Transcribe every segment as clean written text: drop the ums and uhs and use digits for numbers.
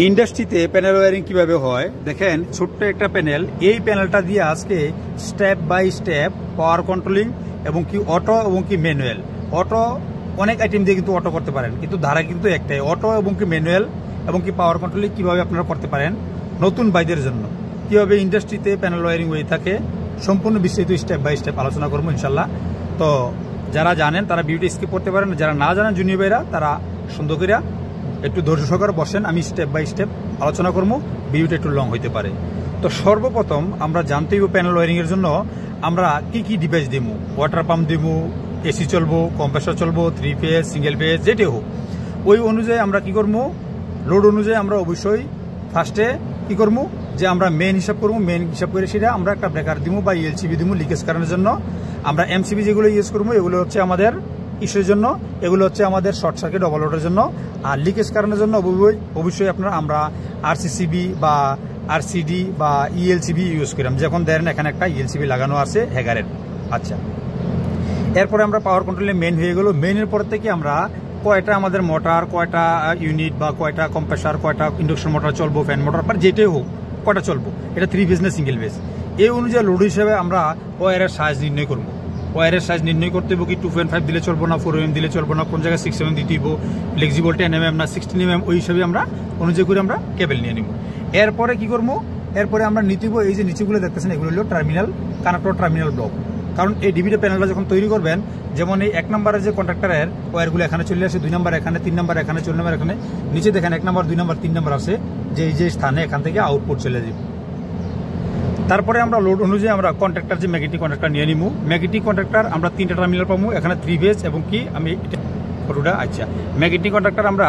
ইন্ডাস্ট্রিতে panel wiring কিভাবে হয় দেখেন, ছোট্ট একটা প্যানেল। এই প্যানেলটা দিয়ে আজকে step by step power controlling এবং কি অটো এবং কি ম্যানুয়াল। অটো অনেক আইটেম দিয়ে কিন্তু অটো করতে পারেন, কিন্তু ধারা কিন্তু একটাই, অটো এবং কি ম্যানুয়াল এবং কি পাওয়ার কন্ট্রোলিং কিভাবে আপনারা করতে পারেন নতুন বাইদের জন্য, কিভাবে ইন্ডাস্ট্রিতে প্যানেল ওয়্যারিং হয়ে থাকে সম্পূর্ণ বিস্তারিত স্টেপ বাই স্টেপ আলোচনা করবো ইনশাল্লাহ। তো যারা জানেন তারা ভিডিওটি স্কিপ করতে পারেন, যারা না জানেন জুনিয়র ভাইরা তারা সুন্দর করে একটু ধৈর্য সহকারে বসেন, আমি স্টেপ বাই স্টেপ আলোচনা করবো, ভিডিওটা একটু লং হইতে পারে। তো সর্বপ্রথম আমরা জানতে হইব প্যানেল ওয়্যারিং এর জন্য আমরা কি কি ডিভাইস দিব। ওয়াটার পাম্প দিব, এসি চলবো, কম্প্রেসর চলবো, 3 ফেজ সিঙ্গেল ফেজ যেটাই হোক, ওই অনুযায়ী আমরা কি করবো, লোড অনুযায়ী আমরা অবশ্যই ফার্স্টে কি করবো যে আমরা মেন হিসাব করবো। মেন হিসাব করে সেটা আমরা একটা ব্রেকার দিব বা এলসিবি দিব লিকেজ কারণের জন্য। আমরা এমসিবি যেগুলো ইউজ করবো এগুলো হচ্ছে আমাদের ইস্যুর জন্য, এগুলো হচ্ছে আমাদের শর্ট সার্কিট ওভারলোডের জন্য। আর লিকেজ কারণের জন্য অবশ্যই আপনারা আমরা আরসিসিবি বা আরসিডি বা ইএলসিবি ইউজ করিলাম। যখন দেখেন এখানে একটা ইএলসিবি লাগানো আছে হেগারের। আচ্ছা, এরপরে আমরা পাওয়ার কন্ট্রোলে মেন হয়ে গেল। মেনের পর থেকে আমরা কয়টা আমাদের মোটর, কয়টা ইউনিট বা কয়টা কম্প্রেসার, কয়টা ইন্ডাকশন মোটর চলবো, ফ্যান মোটর বা যেটাই হোক কয়টা চলবো, এটা 3 ফেজ না সিঙ্গেল ফেজ, এই অনুযায়ী লোড হিসেবে আমরা ওয়্যারের সাইজ নির্ণয় করবো। ওয়্যারের সাইজ নির্ণয় করতে হবে কি 2.5 দিলে চলবো না, 4 mm দিলে চলবো না, কোন জায়গায় 6 mm দিতে হইব, ফ্লেক্সিবল 10 mm না 16 mm, ওই হিসাবে আমরা অনুযায়ী করে আমরা কেবল নিয়ে নিব। এরপরে কি করবো, এরপরে আমরা নিতেব এই যে নিচেগুলো দেখতেছেন এগুলো হলো টার্মিনাল কানেক্টর, টার্মিনাল ব্লক। কারণ এই ডিভিডি প্যানেলটা যখন তৈরি করবেন, যেমন এই 1 নম্বরের যে কন্ট্রাক্টরের ওয়্যারগুলো এখানে চলে আসে, 2 নম্বর এখানে, 3 নম্বর এখানে, 4 নম্বর এখানে, নিচে দেখেন 1 নম্বর 2 নম্বর 3 নম্বর আছে, যে এই যে স্থানে এখান থেকে আউটপুট চলে যাবে। তারপরে আমরা লোড অনুযায়ী আমরা কন্ট্রাক্টর যে ম্যাগনেটিক কন্ট্রাক্টর নিয়ে নিব। ম্যাগনেটিক কন্ট্রাক্টর আমরা 3টা টার্মিনাল পাবো, এখানে 3 ফেজ এবং কি আমি ফটোটা। আচ্ছা, ম্যাগনেটিক কন্ট্রাক্টর আমরা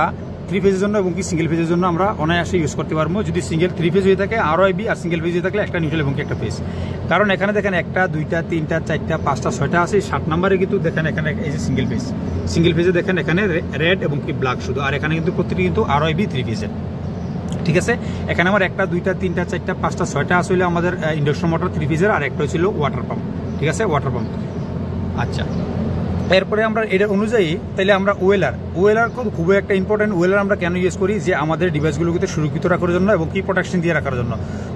3 ফেজের জন্য এবং কি সিঙ্গেল ফেজের জন্য আমরা অনায়াসে ইউজ করতে পারবো। যদি সিঙ্গেল 3 ফেজ হয়ে থাকে আরআইবি, আর সিঙ্গেল ফেজ হয়ে থাকলে একটা নিউট্রাল এবং একটা ফেজ। কারণ এখানে দেখেন 1টা 2টা 3টা 4টা 5টা 6টা আছে, 7 নম্বরে কিন্তু দেখেন এখানে এই যে সিঙ্গেল ফেজ, সিঙ্গেল ফেজে দেখেন এখানে রেড এবং কি ব্ল্যাক শুধু, আর এখানে কিন্তু প্রত্যেকটি কিন্তু আরআইবি 3 ফেজের। ঠিক আছে, এখানে আমার 1টা 2টা 3টা 4টা 5টা 6টা আসলে আমাদের ইন্ডাকশন মোটর 3 ফেজের, আর একটা ছিল ওয়াটার পাম্প। ঠিক আছে, ওয়াটার পাম্প। আচ্ছা, এরপরে আমরা এটা অনুযায়ী তাহলে আমরা ওয়েলার খুবই একটা ইম্পর্টেন্ট। ওয়েলার আমরা কেন ইউজ করি, যে আমাদের ডিভাইসগুলোকে সুরক্ষিত রাখার জন্য এবং কি প্রোটেকশন দিয়ে রাখার জন্য।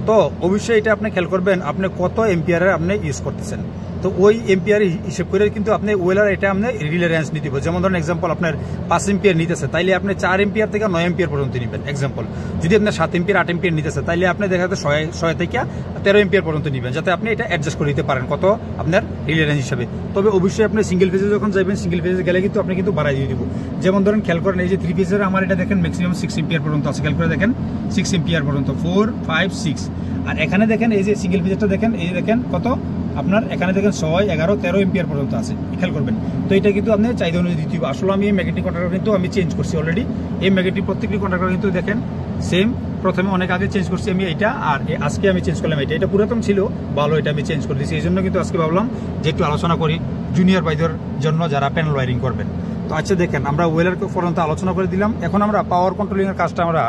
তো অবশ্যই এটা আপনি খেয়াল করবেন আপনি কত এম্পিয়ারের আপনি ইউজ করতেছেন। তো ওই এম্পিয়ার হিসেব করে কিন্তু আপনি ওয়েলার এটা আপনি রিলে রেঞ্জ নিতে হবে। যেমন ধরেন এক্সাম্পল আপনার 5 এম্পিয়ার নিতেছে, তাইলে আপনি 4 এম্পিয়ার থেকে 9 এম্পিয়ার পর্যন্ত নেবেন। এক্সাম্পল যদি আপনার 7 এম্পিয়ার 8 এম্পিয়ার নিতেছে, তাইলে আপনি দেখা যাচ্ছে 6 থেকে 13 এম্পিয়ার পর্যন্ত নেবেন, যাতে আপনি এটা অ্যাডজাস্ট করে দিতে পারেন কত আপনার রিলে রেঞ্জ হিসাবে। তবে অবশ্যই আপনি সিঙ্গেল ফেজে যখন যাবেন, সিঙ্গেল ফেজে গেলে কিন্তু আপনি কিন্তু বাড়াই দিয়ে দিব। যেমন ধরেন খেয়াল করেন এই যে 3 ফেজের আমার এটা দেখেন ম্যাক্সিমাম 6 এম্পিয়ার পর্যন্ত আছে। খেয়াল করে দেখেন 6 এম্পিয়ার পর্যন্ত, 4 5 6। আর এখানে দেখেন এই যে সিঙ্গেল ফেজেরটা দেখেন, এই দেখেন কত আপনার এখানে দেখেন 6 11 13 এম্পিয়ার পর্যন্ত আছে। খেয়াল করবেন। তো এটা কিন্তু আপনি চাহিদা অনুযায়ী দিতে হবে। আসলে আমি এই ম্যাগনেটিক কন্ট্রাক্টর কিন্তু আমি চেঞ্জ করছি অলরেডি। এই ম্যাগনেটিক প্রত্যেকটি কন্ট্রাক্টর কিন্তু দেখেন সেম, প্রথমে অনেক আগে চেঞ্জ করছি আমি এইটা, আর আজকে আমি চেঞ্জ করলাম এটা। এটা পুরাতন ছিল ভালো, এটা আমি চেঞ্জ করে দিয়েছি। এই জন্য কিন্তু আজকে ভাবলাম যে একটু আলোচনা করি জুনিয়র ভাইদের জন্য যারা প্যানেল ওয়্যারিং করবেন। তো আচ্ছা দেখেন, আমরা ওয়েলার পর্যন্ত আলোচনা করে দিলাম। এখন আমরা পাওয়ার কন্ট্রোলিং এর কাজটা আমরা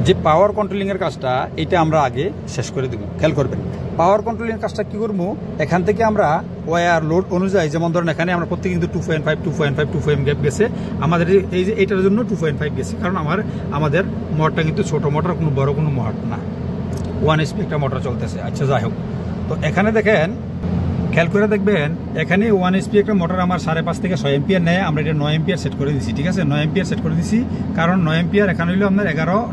যে পাওয়ার কন্ট্রোলিং এর কাজটা এটা আমরা আগে শেষ করে দেব। খেয়াল করবেন পাওয়ার কন্ট্রোলিং এর কাজটা কি করবো, এখান থেকে আমরা ওয়্যার লোড অনুযায়ী, যেমন ধরেন এখানে আমরা প্রত্যেকে কিন্তু 2.5 গ্যাপ গেছে আমাদের, এই যে এইটার জন্য 2.5 গেছে, কারণ আমাদের মোটরটা কিন্তু ছোট মোটর, কোনো বড় কোনো মোটর না, 1 HP একটা মোটর চলতেছে। আচ্ছা যাই হোক, তো এখানে দেখেন খেয়াল করে দেখবেন এখানে 1 HP একটা মোটর আমার 5.5 থেকে 6 এম্পিয়ার নেয়। আমরা এটা 9 এম্পিয়ার সেট করে দিচ্ছি। ঠিক আছে, 9 এম্পিয়ার সেট করে দিচ্ছি, কারণ 9 এম্পিয়ার এখানে হইলো আপনার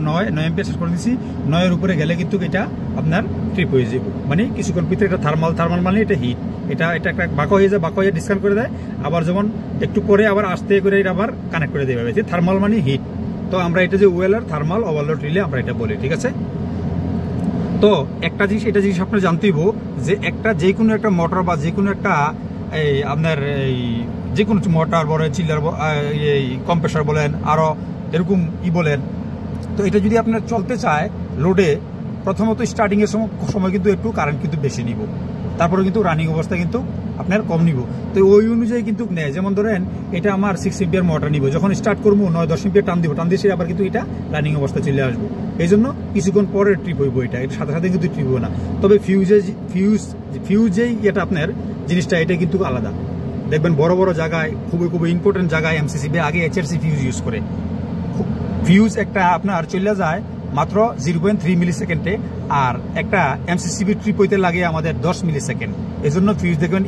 9 এম্পিয়ার সেট করে দিচ্ছি। 9 এর উপরে গেলে কিন্তু এটা আপনার ট্রিপ হয়ে যাবে, মানে কিছুক্ষণ ভিতরে এটা থার্মাল মানে এটা হিট, এটা একটা বাঁকা হয়ে যায়, বাঁকা হয়ে ডিসকানেক্ট করে দেয়, আবার যেমন একটু পরে আবার আস্তে করে এটা আবার কানেক্ট করে দেবে। থার্মাল মানে হিট। তো আমরা এটা যে ওয়েলার থার্মাল ওভারলোড রিলে আমরা এটা বলি। ঠিক আছে, তো একটা জিনিস এটা জিনিস আপনার জানতেই হবো যে যে কোনো একটা মোটর বা যে কোনো একটা এই আপনার এই যে কোনো মোটর বলেন, চিলার, এই কম্প্রেসার বলেন, আরও এরকম বলেন, তো এটা যদি আপনার চলতে চায় লোডে, প্রথমত স্টার্টিংয়ের সময় কিন্তু একটু কারেন্ট কিন্তু বেশি নিব, তারপরে কিন্তু রানিং অবস্থা কিন্তু আপনার কম নিব। তো ওই অনুযায়ী কিন্তু নেয়। যেমন ধরেন এটা আমার 6 এম্পিয়ার মোটর নিব, যখন স্টার্ট করবো 9-10 এম্পিয়ার টান দিয়ে সে আবার কিন্তু এটা রানিং অবস্থা চলে আসবো। এই জন্য কিছুক্ষণ পরে ট্রিপ হইব, এটা সাথে সাথে কিন্তু ট্রিপ হইব না। তবে ফিউজেই এটা আপনার জিনিসটা এটা কিন্তু আলাদা। দেখবেন বড় বড় জায়গায় খুবই ইম্পর্টেন্ট জায়গায় এমসিসিবি আগে HRC ফিউজ ইউজ করে, ফিউজ একটা আপনার চলে যায় মাত্র 0.3 মিলি সেকেন্ডে, আর একটা এমসিসিবি ট্রিপ হইতে লাগে আমাদের 10 মিলি সেকেন্ড। এই জন্য ফিউজ দেখবেন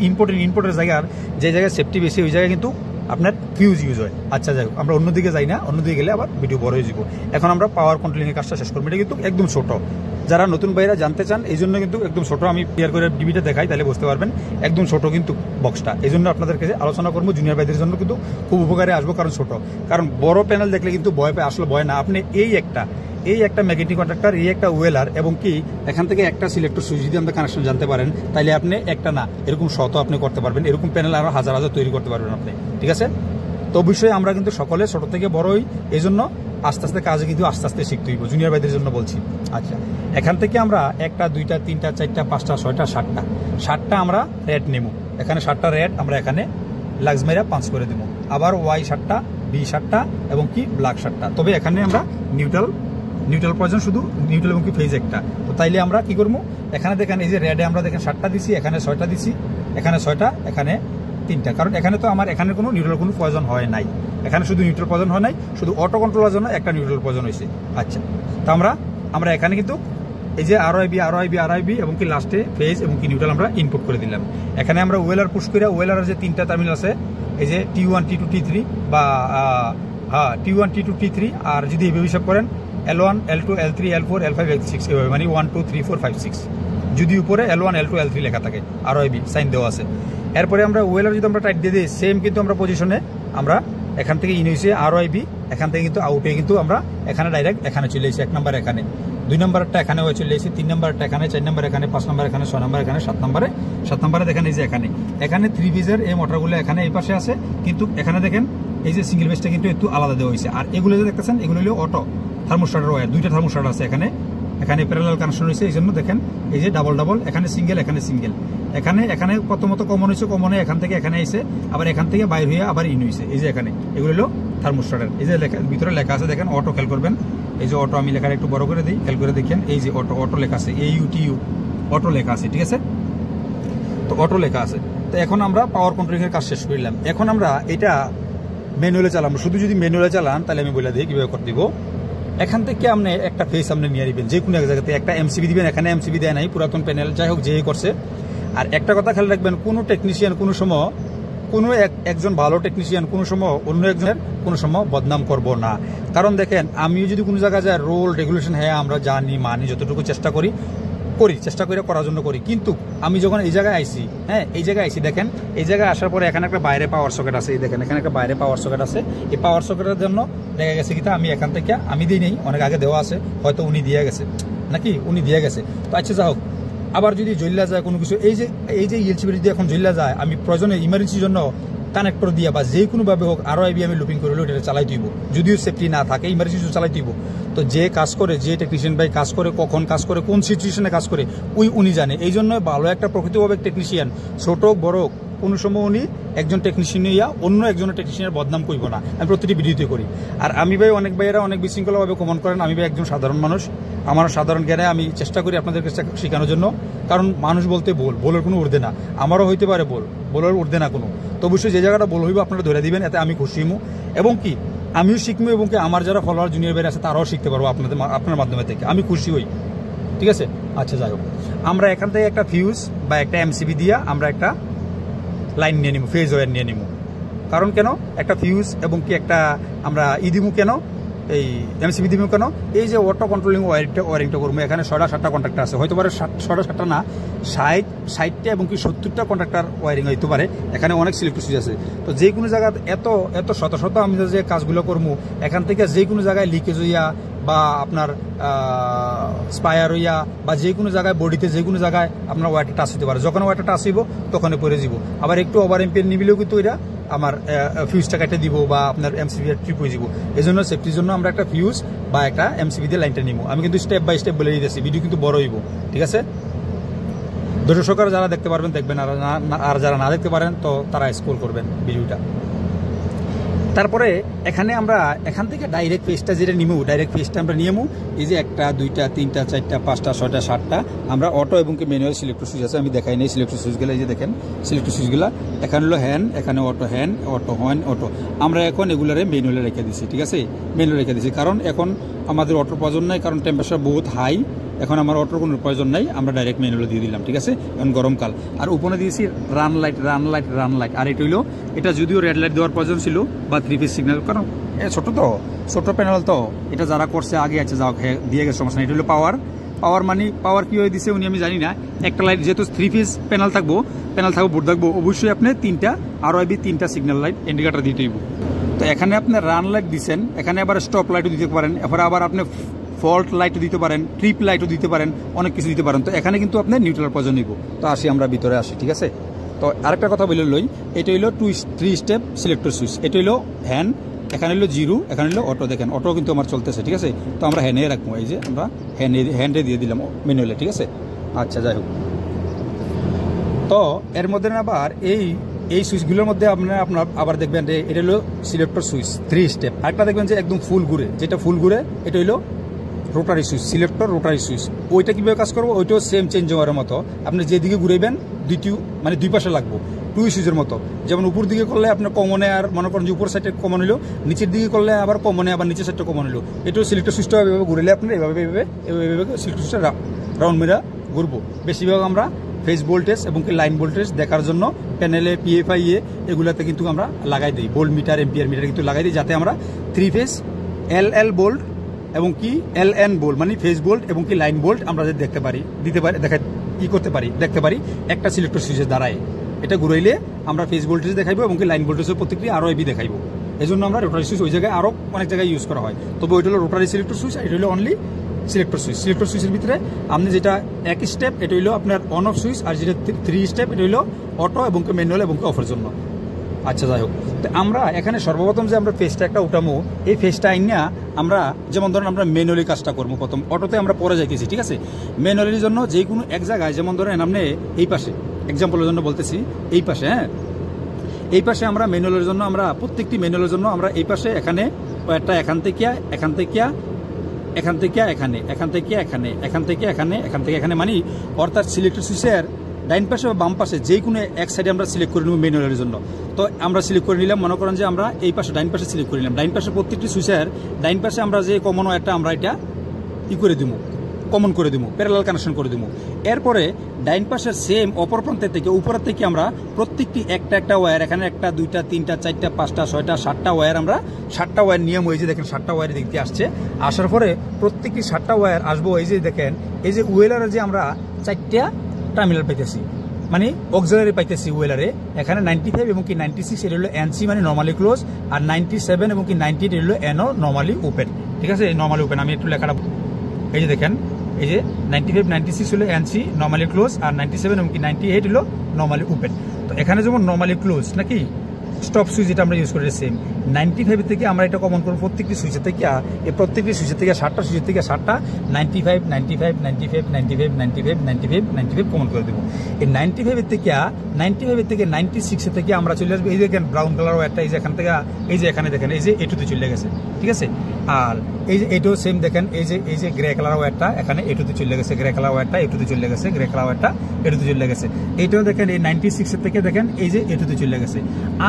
ইম্পোর্টের জায়গার যে জায়গায় সেফটি বেশি ওই জায়গায় কিন্তু আপনার ফিউজ ইউজ হয়। আচ্ছা যাই হোক, আমরা অন্যদিকে যাই না, অন্যদিকে গেলে আবার ভিডিও বড় হয়ে যাব। এখন আমরা পাওয়ার কন্ট্রোলিং এর কাজটা শেষ করবো। এটা কিন্তু একদম ছোট, যারা নতুন ভাইরা জানতে চান এই জন্য কিন্তু একদম ছোট, আমি ক্লিয়ার করে ডিবিটা দেখাই তাহলে বুঝতে পারবেন। একদম ছোট কিন্তু বক্সটা, এই জন্য আপনাদের কাছে আলোচনা করবো। জুনিয়র ভাইদের জন্য কিন্তু খুব উপকারে আসবো, কারণ ছোট। কারণ বড় প্যানেল দেখলে কিন্তু ভয় পায়, আসলে ভয় না। আপনি এই একটা ম্যাগনেটিক কন্ট্রাক্টর, এই একটা ওয়েলার এবং কি এখান থেকে একটা সিলেক্টর সুইচ যদি আমরা কানেকশন জানতে পারেন, তাহলে আপনি একটা না এরকম শত আপনি করতে পারবেন। এরকম প্যানেল আরো হাজার হাজার তৈরি করতে পারবেন আপনি, ঠিক আছে? তো অবশ্যই আমরা কিন্তু সকলে ছোট থেকে বড় হই, এই জন্য আস্তে আস্তে কাজে কিন্তু আস্তে আস্তে শিখতে হইব, জুনিয়র ভাইদের জন্য বলছি। আচ্ছা, এখান থেকে আমরা 1টা 2টা 3টা 4টা 5টা 6টা 7টা আমরা রেড নেব। এখানে 7টা রেড আমরা এখানে লাক্স মেরা পাঁচ করে দেবো। আবার ওয়াই 7টা, বি 7টা এবং কি ব্ল্যাক 7টা। তবে এখানে আমরা নিউট্রাল প্রয়োজন, শুধু নিউট্রাল এবং কি ফেজ একটা। তো তাইলে আমরা কি করবো, এখানে দেখেন এই যে রেডে আমরা দেখেন 7টা দিছি, এখানে 6টা দিছি, এখানে 6টা, এখানে 3টা। কারণ এখানে তো আমার এখানে কোনো নিউট্রাল কোনো প্রয়োজন হয় নাই, এখানে শুধু নিউট্রাল প্রয়োজন হয় নাই, শুধু অটো কন্ট্রোলের জন্য একটা নিউট্রাল প্রয়োজন হয়েছে। আচ্ছা, তো আমরা এখানে কিন্তু এই যে আরআইবি এবং কি লাস্টে ফেজ এবং কি নিউট্রাল আমরা ইনপুট করে দিলাম। এখানে আমরা ওয়েলার পুশ করে, ওয়েলারের যে 3টা টার্মিনাল আছে, এই যে T1 T2 T3 বা T1 T2 T3, আর যদি এইভাবে হিসাব করেন L1 L2 L3 L4 L5 L6 এভাবে, মানে 1 2 3 4 5 6, যদি উপরে L1 L2 L3 লেখা থাকে, আরআইবি সাইন দেওয়া আছে। এরপরে আমরা ওয়েলার যদি আমরা টাইট দিয়ে দিই, সেম কিন্তু আমরা পজিশনে আমরা এখান থেকে ইন হয়েছে আরআইবি, এখান থেকে কিন্তু আউটে কিন্তু আমরা এখানে ডাইরেক্ট এখানে চলে এসেছি। 1 নাম্বার এখানে, 2 নাম্বারটা এখানে হয়ে চলে এসেছি, 3 নাম্বারটা এখানে, 4 নাম্বার এখানে, 5 নাম্বার এখানে, 6 নাম্বার এখানে, 7 নাম্বারে দেখেন এই যে এখানে 3 ফেজের এই মোটরগুলো এখানে এই পাশে আছে, কিন্তু এখানে দেখেন এই যে সিঙ্গেল ফেজটা কিন্তু একটু আলাদা দেওয়া হয়েছে। আর এগুলো যে দেখতেছেন এগুলো হলো অটো থার্মোস্টারের ওয়্যার, 2টা থার্মোস্টার আছে এখানে প্যারালাল কানেকশন হয়েছে। এই জন্য দেখেন এই যে ডাবল এখানে সিঙ্গেল, এখানে প্রথমত কমন হয়েছে, কমনে এখান থেকে এখানে এসে আবার এখান থেকে বাইর হয়ে আবার ইন হয়েছে। এই যে এখানে এগুলো হলো থার্মোস্টারের, এই যে ভিতরে লেখা আছে দেখেন অটো, খেয়াল করবেন। এই যে অটো আমি লেখাটা একটু বড় করে দিই, খেয়াল করে দেখেন এই যে অটো লেখা আছে, AUTU অটো লেখা আছে, ঠিক আছে? তো অটো লেখা আছে। তো এখন আমরা পাওয়ার কন্ট্রোলিং এর কাজ শেষ করলাম। এখন আমরা এটা ম্যানুয়ালে চালাবো। শুধু যদি ম্যানুয়ালে চালান তাহলে আমি বলে দিই কিভাবে করে দিব। এখান থেকে আপনি একটা ফেজ সামনে নিয়ে নেবেন, যে কোনো এক জায়গাতে একটা এমসিবি দিবেন। এখানে এমসিবি দেয় নাই, পুরাতন প্যানেল, যাই হোক যেই করছে। আর একটা কথা খেয়াল রাখবেন, কোনো টেকনিশিয়ান কোনো সময়, কোনো একজন ভালো টেকনিশিয়ান কোনো সময় অন্য একজনের কোনো সময় বদনাম করব না। কারণ দেখেন, আমিও যদি কোনো জায়গায় যাই, রোল রেগুলেশন হ্যাঁ আমরা জানি মানি, যতটুকু চেষ্টা করে করার জন্য করি। কিন্তু আমি যখন এই জায়গায় আইসি, দেখেন এই জায়গায় আসার পরে এখানে একটা বাইরে পাওয়ার সকেট আছে, এই দেখেন এখানে একটা বাইরে পাওয়ার সকেট আছে। এই পাওয়ার সকেটের জন্য দেখা গেছে কি আমি এখান থেকে আমি দিই নেই, অনেক আগে দেওয়া আছে, হয়তো উনি দিয়ে গেছে নাকি উনি দিয়ে গেছে। তো আচ্ছা যা হোক, আবার যদি জ্বললা যায় কোনো কিছু, এই যে ইএলসিবি যদি এখন জ্বললা যায়, আমি প্রয়োজনে ইমার্জেন্সির জন্য কানেক্টর দিয়া বা যে কোনোভাবে হোক আরআইবি আমি লুপিং করে এটা চালাই দিব। যদিও সেফটি না থাকে, ইমার্জেন্সি চালাই দিব। তো যে কাজ করে, যে টেকনিশিয়ান ভাই কাজ করে, কখন কাজ করে, কোন সিচুয়েশনে কাজ করে, উনি জানে। এই জন্য ভালো একটা প্রকৃতভাবে টেকনিশিয়ান, ছোট বড় কোনো সময় উনি একজন টেকনিশিয়ান ইয়া অন্য একজনের টেকনিশিয়ানের বদনাম করব না, আমি প্রতিটি ভিডিওতে করি। আর আমি ভাই অনেক ভাইয়েরা অনেক বিশৃঙ্খলাভাবে কমেন্ট করেন, আমি ভাই একজন সাধারণ মানুষ, আমার সাধারণ জ্ঞানে আমি চেষ্টা করি আপনাদের কাছে শেখানোর জন্য। কারণ মানুষ বলতে বলের কোনো ঊর্ধ্বে না, আমারও হইতে পারে বলের ঊর্ধ্বে না কোনো। তো অবশ্যই যে জায়গাটা বল হইব আপনারা ধরে দিবেন, এতে আমি খুশি হইব এবং কি আমিও শিখবো এবং কি আমার যারা ফলোয়ার জুনিয়র ভাইরা আছে তারাও শিখতে পারবো আপনার মাধ্যমে থেকে, আমি খুশি হই, ঠিক আছে? আচ্ছা যাই হোক, আমরা এখান থেকে একটা ফিউজ বা একটা এমসিবি দিয়া আমরা একটা লাইন নিয়ে নিব, ফেজ ওয়্যার নিয়ে নিব। কারণ কেন একটা ফিউজ এবং কি একটা আমরা দিব কেন, এই এমসিবি দিব কেন, এই যে অটো কন্ট্রোলিং ওয়ারিংটা করবো, এখানে 6টা কন্ট্রাক্টর আছে, হয়তো পারে 6টা না 60টা এবং কি 70টা কন্ট্রাক্টর ওয়ারিং হইতে পারে। এখানে অনেক সিলেক্টর সুইচ আছে। তো যে কোনো জায়গায় এত শত আমি যে কাজগুলো করবো, এখান থেকে যে কোনো জায়গায় লিকেজ হইয়া বা আপনার স্পায়ার হইয়া বা যে কোনো জায়গায় বডিতে যে কোনো জায়গায় আপনার ওয়ারটা টাচ হতে পারে। যখন ওয়ারটা টাচ হইব তখনই পরে যাব। আবার একটু ওভার এম্পিয়ার নিবিলেও কিন্তু এটা আমার ফিউজটা কেটে দিব বা আপনার এমসিবি ট্রিপ হয়ে যাব। এই জন্য সেফটির জন্য আমরা একটা ফিউজ বা একটা এমসিবি দিয়ে লাইনটা নিব। আমি কিন্তু স্টেপ বাই স্টেপ বলে দিতেছি, ভিডিও কিন্তু বড় হইব, ঠিক আছে? দর্শকরা যারা দেখতে পারবেন দেখবেন, আর যারা না দেখতে পারেন তো তারা স্ক্রল করবেন ভিডিওটা। তারপরে এখানে আমরা এখান থেকে ডাইরেক্ট ফেসটা যেটা নিমু, ডাইরেক্ট ফেসটা আমরা নিয়েমু। এই যে 1টা 2টা 3টা 4টা 5টা 6টা 7টা আমরা অটো এবং কি ম্যানুয়াল সিলেক্টর সুইচ আছে, আমি দেখাই নাই সিলেক্টর সুইচগুলো। এই যে দেখেন সিলেক্টর সুইচগুলো, এখানে হলো হ্যান্ড, এখানে auto, hand auto, hand auto. আমরা এখন এগুলারে ম্যানুয়ালে রেখে দিছি, ঠিক আছে, ম্যানুয়ালে রেখে দিছি, কারণ এখন আমাদের অটোর প্রয়োজন নাই, কারণ টেম্পারেচার বহুত হাই, এখন আমার অটোর কোনো প্রয়োজন নাই, আমরা ডাইরেক্ট ম্যানুয়ালে দিয়ে দিলাম, ঠিক আছে। এখন গরমকাল, আর উপরে দিয়েছি run light, run light, run light. আর এটা হইলো, এটা যদিও রেড লাইট দেওয়ার প্রয়োজন ছিল বা 3 ফেজ সিগন্যাল, কারণ ছোট তো, ছোট প্যানেল তো, এটা যারা করছে আগে আছে যাও দিয়ে গেছে, সমস্যা নেই। এটা হলো পাওয়ার, পাওয়ার মানে পাওয়ার কী হয়ে দিছে উনি আমি জানি না। একটা লাইট যেহেতু 3 ফেজ প্যানেল থাকবো, বোর্ড থাকবো, অবশ্যই আপনি 3টা ROIB 3টা সিগন্যাল লাইট ইন্ডিকেটার দিতে হইব। তো এখানে আপনি রান লাইট দিচ্ছেন, এখানে আবার স্টপ লাইটও দিতে পারেন, এরপরে আবার আপনি ফল্ট লাইটও দিতে পারেন, ট্রিপ লাইটও দিতে পারেন, অনেক কিছু দিতে পারেন। তো এখানে কিন্তু আপনি নিউট্রাল প্রয়োজন নিব। তো আসি আমরা ভিতরে আসি, ঠিক আছে। তো আরেকটা কথা বলে লই, এটা হইলো 3 স্টেপ সিলেক্টর সুইচ, এটা হইলো হ্যান্ড, এখানে হলো জিরো, এখানে হলো অটো। দেখেন অটো কিন্তু আমার চলতেছে, ঠিক আছে। তো আমরা হ্যান্ডে রাখবো, এই যে আমরা হ্যান্ডে দিয়ে দিলাম ম্যানুয়ালে, ঠিক আছে। আচ্ছা, যাই হোক, তো এর মধ্যে আবার এই সুইচগুলোর মধ্যে আপনার আবার দেখবেন যে এটা হলো সিলেক্টর সুইচ 3 স্টেপ। আরেকটা দেখবেন যে একদম ফুল ঘুরে, যেটা ফুল ঘুরে এটা হইলো rotary switch, selector rotary switch. ওইটা কীভাবে কাজ করবো, ওইটাও সেম চেঞ্জ হওয়ার মতো, আপনি যেদিকে ঘুরাইবেন মানে দুই পাশে লাগবো, 2 সুইচের মতো। যেমন উপর দিকে করলে আপনার কমনে, আর মনে করেন যে উপর সাইডে কমন হলো, নিচের দিকে করলে আবার কমনে, আবার নিচের সাইডটা কমন হলো। এটাও সিলেক্টর সুইচটা এভাবে ঘুরাইলে আপনার এভাবে সিলেক্টর সুইচটা রাউন্ড মেরা ঘুরবো। বেশিরভাগ আমরা ফেজ ভোল্টেজ এবং কি লাইন ভোল্টেজ দেখার জন্য প্যানেলে PFIA এগুলাতে কিন্তু আমরা লাগাই দিই, ভোল্ট মিটার, এম্পিয়ার মিটার কিন্তু লাগাই দিই, যাতে আমরা 3 ফেজ LL ভোল্ট এবং কি LN ভোল্ট মানে ফেজ ভোল্ট এবং কি লাইন ভোল্ট আমরা দেখতে পারি, দেখতে পারি একটা সিলেক্টর সুইচের দ্বারাই। এটা ঘুরাইলে আমরা ফেজ ভোল্টেজ দেখাইবো এবং কি লাইন ভোল্টেজের প্রত্যেকটি ROIB দেখাইবো। এই জন্য আমরা রোটারি সুইচ ওই জায়গায় আরও অনেক জায়গায় ইউজ করা হয়, তবে ওইটা হলো রোটারি সিলেক্টর সুইচ, এটা হলো অনলি সিলেক্টর সুইচ। সিলেক্টর সুইচের ভিতরে আপনি যেটা 1 স্টেপ, এটা হইলো আপনার অন অফ সুইচ, আর যেটা 3 স্টেপ, এটা হইলো অটো এবং ম্যানুয়াল এবং অফের জন্য। আচ্ছা, যাই হোক, তো আমরা এখানে সর্বপ্রথম যে আমরা ফেজটা একটা উঠামো, এই ফেজটা আইনা আমরা যেমন ধরেন আমরা ম্যানুয়ালি কাজটা করবো প্রথম, অটোতে আমরা পরে যাইতেছি, ঠিক আছে। ম্যানুয়ালির জন্য যে কোনো এক জায়গায়, যেমন ধরেন আপনি এই পাশে, এক্সাম্পলের জন্য বলতেছি, এই পাশে, হ্যাঁ, এই পাশে আমরা ম্যানুয়ালের জন্য, আমরা প্রত্যেকটি ম্যানুয়ালের জন্য আমরা এই পাশে এখানে একটা, এখান থেকে এখানে মানে অর্থাৎ সিলেক্টর সুইচের ডাইন পাশে বা বাম পাশে যে কোনো এক সাইডে আমরা সিলেক্ট করে নেব ম্যানুয়ালের জন্য। তো আমরা সিলেক্ট করে নিলাম, মনে করেন যে আমরা এই পাশে ডাইন পাশে সিলেক্ট করে নিলাম, ডাইন পাশে প্রত্যেকটি সুইচের ডাইন পাশে আমরা যে কমন ওয়্যারটা আমরা এটা করে দিব, কমন করে দিব, প্যারালাল কানেকশন করে দিব। এরপরে ডাইন পাশের সেম অপর প্রান্তের থেকে উপরের থেকে আমরা প্রত্যেকটি একটা ওয়্যার, এখানে 1টা 2টা 3টা 4টা 5টা 6টা 7টা ওয়্যার, আমরা 7টা ওয়্যার নিয়ম হয়েছে, দেখেন 7টা ওয়্যার দেখতে আসছে। আসার পরে প্রত্যেকটি 7টা ওয়্যার আসবো, এই যে দেখেন এই যে ওয়েলারে যে আমরা 4টা টার্মিনাল পাইতেছি, মানে অক্সিলারি পাইতেছি ওয়েলারে। এখানে 95 এবং কি 96 এটা হলো NC মানে নর্মালি ক্লোজ, আর 97 এবং কি 98 এটা হলো NO নর্মালি ওপেন, ঠিক আছে, নর্মালি ওপেন। আমি একটু লেখাটা, এই যে দেখেন, এই যে 95 96 হলো NC নর্মালি ক্লোজ, আর 97 এবং কি 98 হলো নর্মালি ওপেন। তো এখানে যেমন নর্মালি ক্লোজ নাকি স্টপ সুইচ যেটা আমরা ইউজ করি সেম, 95 থেকে আমরা এটা কমন করবো প্রত্যেকটি সুইচের থেকে, এই প্রত্যেকটি সুইচের থেকে 7টা সুইচের থেকে 7টা 95 95 95 95 95 95 95 কমন করে দেবো। এই 95 থেকে 96 থেকে আমরা চলে আসবো, এই দেখেন ব্রাউন কালার একটা, এই যে এখান থেকে, এই যে এখানে দেখেন, এই যে এটুতে চলে গেছে, ঠিক আছে। আর এই যে এটাও সেম দেখেন, এই যে গ্রে কালার ওয়্যারটা এখানে এটুতে চলে গেছে, গ্রে কালার ওয়্যারটা এটুতে চলে গেছে, গ্রে কালার ওয়্যারটা এটুতে চলে গেছে। এইটাও দেখেন এই 96 থেকে দেখেন এই যে এটুতে চলে গেছে।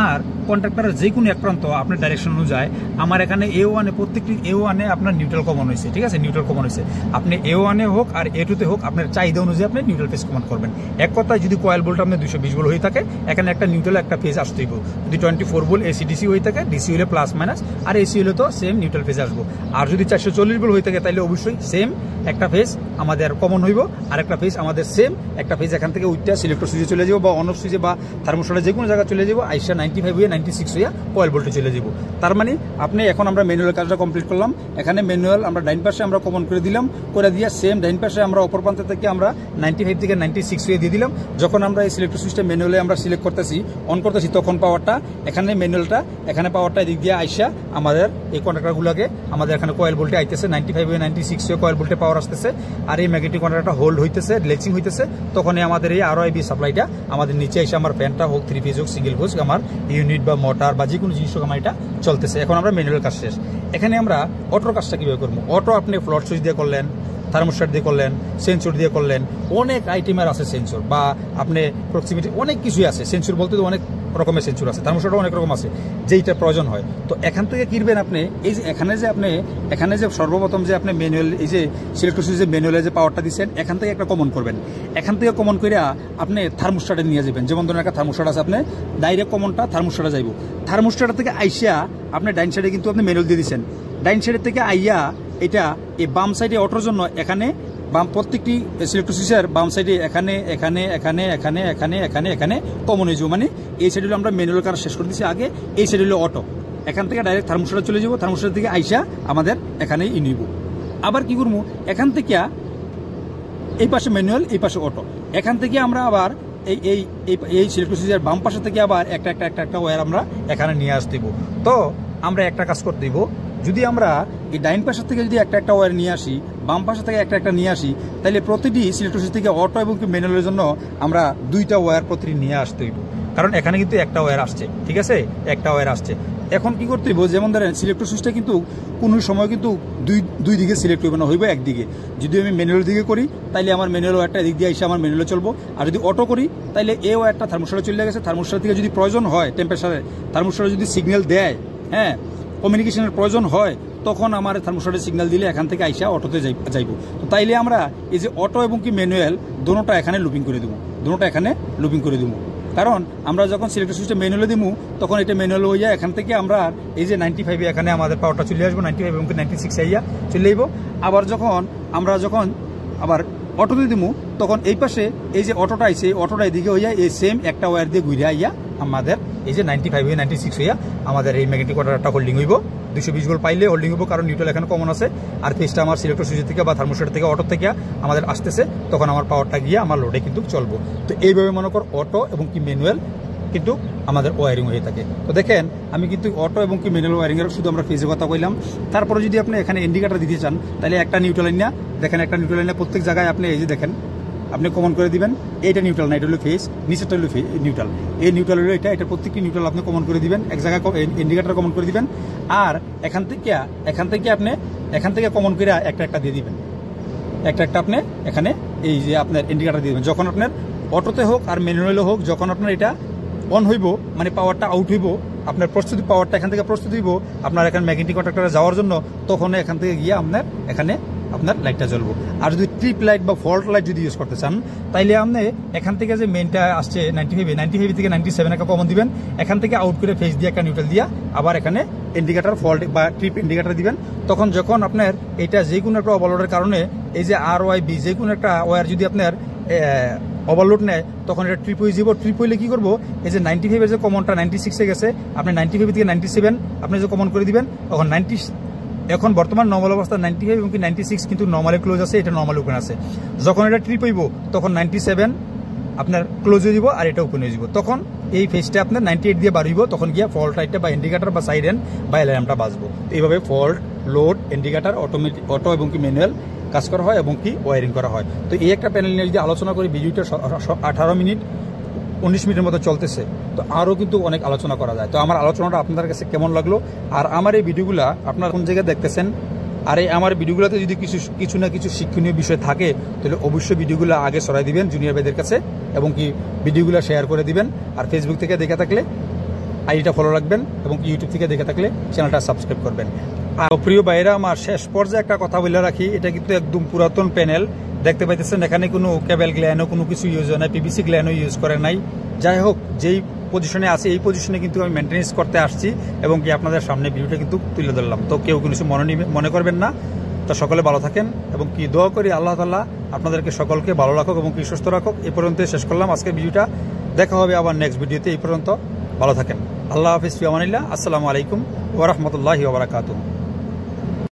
আর কন্ট্রাক্টরের যে কোনো এক প্রান্ত আপনার ডাইরেকশন অনুযায়ী আমার এখানে A1 প্রত্যেকটি A1 আপনার নিউট্রাল কমন হয়েছে, ঠিক আছে, নিউট্রাল কমন হয়েছে। আপনি A1 হোক আর A2 হোক, আপনার চাহিদা অনুযায়ী আপনি নিউট্রাল ফেজ কমন করবেন। এক কথায় যদি কয়েল ভোল্ট আপনার 220 ভোল্ট হয়ে থাকে, এখানে একটা নিউট্রাল একটা ফেজ আসতে হইব। যদি 24 ভোল্ট AC/DC হয়ে থাকে, DC হলে প্লাস মাইনাস, আর AC হলে তো সেম নিউট্রাল ফেজ আসবো। আর যদি 440 ভোল্ট হয়ে থাকে, তাহলে অবশ্যই সেম একটা ফেজ আমাদের কমন হইব, আর একটা ফেজ আমাদের সেম একটা ফেজ এখান থেকে উইটটা সিলেক্টর সুইচে চলে যাবো, বা অন অফ সুইচে বা থার্মোস্ট্যাটে যে কোনো জায়গায় চলে যাবো, আইসা 95 হয়ে 96 হইয়া কয়েল ভোল্টে চলে যাব। তার মানে আপনি এখন আমরা ম্যানুয়াল কাজটা কমপ্লিট করলাম। এখানে ম্যানুয়াল আমরা ডাইন পাশে আমরা কমন করে দিলাম, করে দিয়ে সেম ডাইন পাশে আমরা অপর প্রান্ত থেকে আমরা 95 থেকে 96 হয়ে দিয়ে দিলাম। যখন আমরা এই সিলেক্টর সুইচটা ম্যানুয়ালে আমরা সিলেক্ট করতেছি, অন করতেছি, তখন পাওয়ারটা এখানে ম্যানুয়ালটা, এখানে পাওয়ারটা এদিক দিয়ে আইসা আমাদের এই কন্ট্রাক্টরগুলোকে আমাদের এখানে কয়েল ভোল্টে আইতেছে, 95 হয়ে 96 হয়ে কয়েল ভোল্টে পাওয়ার আসতেছে, আর এই ম্যাগনেটিক কন্ট্রাক্টরটা হোল্ড হইতেছে, লেচিং হইতেছে। তখনই আমাদের এই ROIB সাপ্লাইটা আমাদের নিচে এসে আমার ফ্যানটা হোক 3 ফেজ হোক সিঙ্গেল ফেজ, আমার ইউনিট বা মোটর বা যে কোনো জিনিস হোক আমার এটা লাইটটা চলতেছে। এখন আমরা ম্যানুয়াল কাজ শেষ। এখানে আমরা অটোর কাজটা কীভাবে করবো? অটো আপনি ফ্লট সুইচ দিয়ে করলেন, থার্মোস্ট্যাট দিয়ে করলেন, সেন্সর দিয়ে করলেন, অনেক আইটেমের আছে সেন্সর, বা আপনি প্রক্সিমিটি অনেক কিছুই আছে। সেন্সর বলতে তো অনেক রকমের সেন্সর আছে, থার্মোস্ট্যাটও অনেক রকম আছে যেইটা প্রয়োজন হয়। তো এখান থেকে কিনবেন আপনি এই যে এখানে যে সর্বপ্রথম যে আপনি ম্যানুয়াল এই যে সিলেক্টর সুইচে ম্যানুয়ালে যে পাওয়ারটা দিচ্ছেন, এখান থেকে একটা কমন করবেন। এখান থেকে কমন করে আপনি থার্মোস্ট্যাটে নিয়ে যাবেন। যেমন ধরুন একটা থার্মোস্ট্যাট আছে, আপনি ডাইরেক্ট কমনটা থার্মোস্ট্যাটে যাইব। থার্মোস্ট্যাট থেকে আইসা আপনি ডাইন সাইডে কিন্তু আপনি ম্যানুয়াল দিয়ে দিচ্ছেন। ডাইন সাইডের থেকে আইয়া এটা এই বাম সাইডে অটোর জন্য এখানে বাম প্রত্যেকটি সিলেক্টর সুইচের বাম সাইডে এখানে এখানে এখানে এখানে এখানে এখানে এখানে কমন হয়ে যাবো। মানে এই সাইড হলো আমরা ম্যানুয়াল কাজ শেষ করে দিচ্ছি আগে, এই সাইড হলো অটো। এখান থেকে ডাইরেক্ট থার্মোস্ট্যাটে চলে যাবো, থার্মোস্ট্যাট থেকে আইসা আমাদের এখানেই নিব। আবার কি করবো, এখান থেকে এই পাশে ম্যানুয়াল, এই পাশে অটো। এখান থেকে আমরা আবার এই সিলেক্টর সুইচের বাম পাশে থেকে আবার একটা ওয়্যার আমরা এখানে নিয়ে আসতে দিব। তো আমরা একটা কাজ করতে দিব, যদি আমরা এই ডাইন পাশের থেকে যদি একটা ওয়্যার নিয়ে আসি, বাম পাশে থেকে একটা নিয়ে আসি, তাহলে প্রতিটি সিলেক্টর সুইচ থেকে অটো এবং ম্যানুয়ালের জন্য আমরা দুইটা ওয়্যার প্রতিটি নিয়ে আসতে হইব। কারণ এখানে কিন্তু একটা ওয়্যার আসছে, ঠিক আছে, একটা ওয়্যার আসছে। এখন কি করতে হইব, যেমন ধরেন সিলেক্টর সুইচটা কিন্তু কোনো সময় কিন্তু দুই দিকে সিলেক্ট হইব না, হইব একদিকে। যদি আমি ম্যানুয়াল দিকে করি তাইলে আমার ম্যানুয়াল ওয়্যারটা এদিক দিয়ে এসে আমার ম্যানুয়ালে চলবো। আর যদি অটো করি তাইলে এই ওয়্যারটা থার্মোস্ট্যাটে চলে গেছে, থার্মোস্ট্যাট থেকে যদি প্রয়োজন হয় টেম্পারেচারে, থার্মোস্ট্যাটে যদি সিগন্যাল দেয়, হ্যাঁ, কমিউনিকেশনের প্রয়োজন হয়, তখন আমার থার্মোস্ট্যাটে সিগন্যাল দিলে এখান থেকে আইসা অটোতে যাইব। তো তাইলে আমরা এই যে অটো এবং ম্যানুয়াল দুটোটা এখানে লুপিং করে দেবো, দুটোটা এখানে লুপিং করে দেবো। কারণ আমরা যখন সিলেক্টর সুইচটা ম্যানুয়ালে দিব, তখন এটা ম্যানুয়াল হয়ে যায়। এখান থেকে আমরা এই যে 95 এখানে আমাদের পাওয়ারটা চলে আসবো, 95 এবং 96 আইয়া চলে যাইব। আবার আমরা যখন আবার অটোতে দিব, তখন এই পাশে এই যে অটোটা আইছে, অটোটা এদিকে হইয়া এই সেম একটা ওয়্যার দিয়ে ঘুরে আইয়া আমাদের এই যে 95 96 হইয়া আমাদের এই ম্যাগনেটিক ওয়াটারটা হোল্ডিং হইব। 220 ভোল্ট পাইলে হোল্ডিং হইব, কারণ নিউট্রাল এখানে কমন আছে। আর ফেসটা আমার সিলেক্টর সুইচ থেকে বা থার্মোস্ট্যাট থেকে অটো থেকে আমাদের আসতেছে, তখন আমার পাওয়ারটা গিয়ে আমার লোডে কিন্তু চলবো। তো এইভাবে মনে কর অটো এবং ম্যানুয়াল কিন্তু আমাদের ওয়ারিং হয়ে থাকে। তো দেখেন আমি কিন্তু অটো এবং ম্যানুয়াল ওয়ারিংয়ের শুধু আমরা ফেজের কথা কইলাম। তারপরে যদি আপনি এখানে ইন্ডিকেটর দিতে চান, তাহলে একটা নিউট্রাল লাইন না, দেখেন একটা নিউট্রাল লাইনে প্রত্যেক জায়গায় আপনি এই যে দেখেন আপনি কমন করে দিবেন। এইটা নিউট্রাল না, এটা হলো ফেস, নিচেরটা হলো নিউট্রাল। এই নিউট্রাল হলো এটা প্রত্যেকটি নিউট্রাল আপনি কমন করে দিবেন, এক জায়গায় ইন্ডিকেটর কমন করে দিবেন। আর এখান থেকে আপনি এখান থেকে কমন করে একটা দিয়ে দিবেন, একটা আপনি এখানে এই যে আপনার ইন্ডিকেটর দিয়ে দিবেন। যখন আপনার অটোতে হোক আর ম্যানুয়ালে হোক, যখন আপনার এটা অন হইব, মানে পাওয়ারটা আউট হইব, আপনার প্রস্তুতি পাওয়ারটা এখান থেকে প্রস্তুত হইব আপনার এখানে ম্যাগনেটিক কন্ট্রাক্টরে যাওয়ার জন্য, তখন এখান থেকে গিয়ে আপনার লাইটটা জ্বলবো। আর যদি ট্রিপ লাইট বা ফল্ট লাইট যদি ইউজ করতে চান, তাইলে আপনি এখান থেকে যে মেইনটা আসছে 95 থেকে 97 একটা কমন দিবেন, এখান থেকে আউট করে ফেস দিয়ে একটা নিউট্রাল দিয়া আবার এখানে ইন্ডিকেটর ফল্ট বা ট্রিপ ইন্ডিকেটর দিবেন। তখন যখন আপনার এটা যে কোনো একটা ওভারলোডের কারণে এই যে RYB যে কোনো একটা ওয়্যার যদি আপনার ওভারলোড নেয়, তখন এটা ট্রিপ হয়ে যাব। ট্রিপ হইলে কি করবো, এই যে 95 যে কমনটা 96 গেছে, আপনি 95 থেকে 97 আপনি যে কমন করে দিবেন, তখন এখন বর্তমান নর্মাল অবস্থা 95 এবং 96 কিন্তু নর্মালে ক্লোজ আছে, এটা নর্মাল ওপেন আছে। যখন এটা ট্রিপ হইব, তখন 97 আপনার ক্লোজ হয়ে যাব আর এটা ওপেন হয়ে যাব। তখন এই ফেজটা আপনার 98 দিয়ে বার হইব, তখন গিয়া ফল্ট লাইটটা বা ইন্ডিকেটর বা সাইরেন বা অ্যালার্মটা বাজবো। এইভাবে ফল্ট, লোড, ইন্ডিকেটর, অটো এবং ম্যানুয়াল কাজ করা হয় এবং ওয়ারিং করা হয়। তো এই একটা প্যানেল নিয়ে যদি আলোচনা করি, ভিডিওটা 18 মিনিট 19 মিনিটের মতো চলতেছে, তো আরও কিন্তু অনেক আলোচনা করা যায়। তো আমার আলোচনাটা আপনাদের কাছে কেমন লাগলো, আর আমার এই ভিডিওগুলা আপনারা কোন জায়গায় দেখতেছেন, আর এই আমার ভিডিওগুলোতে যদি কিছু না কিছু শিক্ষণীয় বিষয় থাকে, তাহলে অবশ্যই ভিডিওগুলো আগে ছড়াই দিবেন জুনিয়র ভাইদের কাছে, এবং ভিডিওগুলো শেয়ার করে দিবেন। আর ফেসবুক থেকে দেখে থাকলে আইডিটা ফলো রাখবেন, এবং ইউটিউব থেকে দেখে থাকলে চ্যানেলটা সাবস্ক্রাইব করবেন। আর প্রিয় ভাইরা, আমার শেষ পর্যায়ে একটা কথা বলে রাখি, এটা কিন্তু একদম পুরাতন প্যানেল, দেখতে পাইতেছেন এখানে কোনো কেবল গ্ল্যানও কোনো কিছু ইউজ হয় না, PVC গ্ল্যানও ইউজ করে নাই। যাই হোক, যেই পজিশনে আছে এই পজিশনে কিন্তু আমি মেনটেন্স করতে আসছি, এবং আপনাদের সামনে ভিডিওটা কিন্তু তুলে ধরলাম। তো কেউ কিছু মনে করবেন না। তো সকলে ভালো থাকেন, এবং দোয়া করি আল্লাহ তাআলা আপনাদেরকে সকলকে ভালো রাখুক এবং সুস্থ রাখুক। এই পর্যন্ত শেষ করলাম আজকের ভিডিওটা, দেখা হবে আবার নেক্সট ভিডিওতে। এই পর্যন্ত ভালো থাকেন, আল্লাহ হাফিজ, ফি আমানিল্লাহ, আসসালামু আলাইকুম ওয়া রাহমাতুল্লাহি ওয়া বারাকাতুহু।